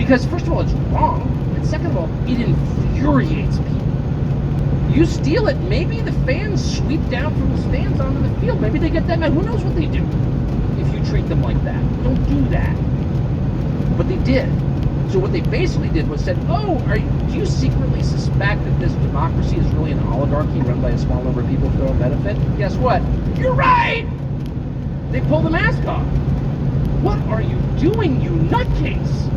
Because first of all, it's wrong, and second of all, it infuriates people. You steal it, maybe the fans sweep down from the stands onto the field. Maybe they get that mad. Who knows what they do if you treat them like that? Don't do that. But they did. So what they basically did was said, do you secretly suspect that this democracy is really an oligarchy run by a small number of people for their own benefit? Guess what? You're right! They pull the mask off. What are you doing, you nutcase,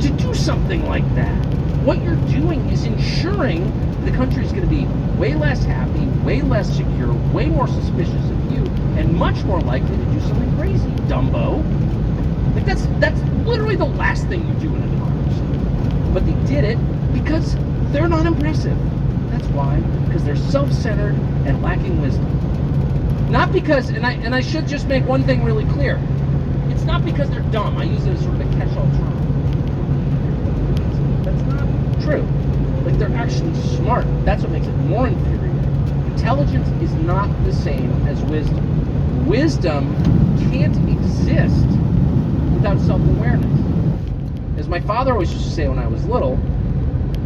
to do something like that? What you're doing is ensuring the country is going to be way less happy, way less secure, way more suspicious of you, and much more likely to do something crazy, Dumbo. Like that's literally the last thing you do in a democracy. But they did it because they're not impressive. That's why. Because they're self-centered and lacking wisdom. Not because, and I should just make one thing really clear. It's not because they're dumb. I use it as sort of a catch-all term. That's not true. Like, they're actually smart. That's what makes it more infuriating. Intelligence is not the same as wisdom. Wisdom can't exist without self-awareness. As my father always used to say when I was little,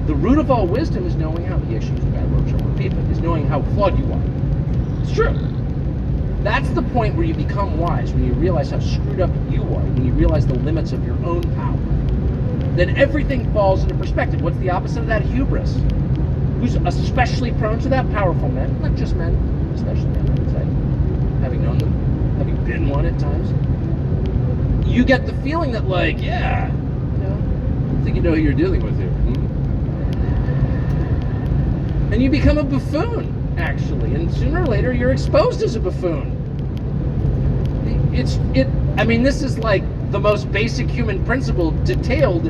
the root of all wisdom is knowing how, he actually used a bad word, so I won't repeat it, is knowing how flawed you are. It's true. That's the point where you become wise, when you realize how screwed up you are, when you realize the limits of your own power. Then everything falls into perspective. What's the opposite of that? Hubris. Who's especially prone to that? Powerful men. Not just men, especially men, I would say. Having known them, having been one at times. You get the feeling that, like, yeah, I think you know who you're dealing with here. And you become a buffoon, actually. And sooner or later, you're exposed as a buffoon. This is like the most basic human principle detailed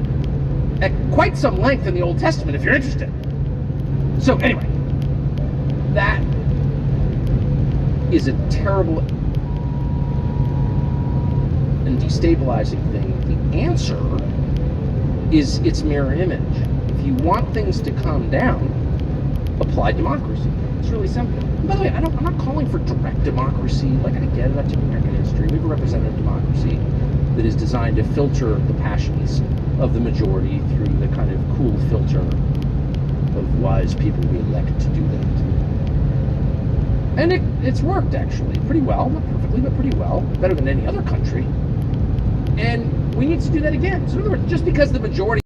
at quite some length in the Old Testament, if you're interested. So anyway, that is a terrible and destabilizing thing. The answer is its mirror image. If you want things to calm down, apply democracy. It's really simple. And by the way, I'm not calling for direct democracy. Like, I get it, I took American history. We have a representative democracy that is designed to filter the passions of the majority through the kind of cool filter of wise people we elect to do that. And it's worked, actually, pretty well. Not perfectly, but pretty well. Better than any other country. And we need to do that again. So in other words, just because the majority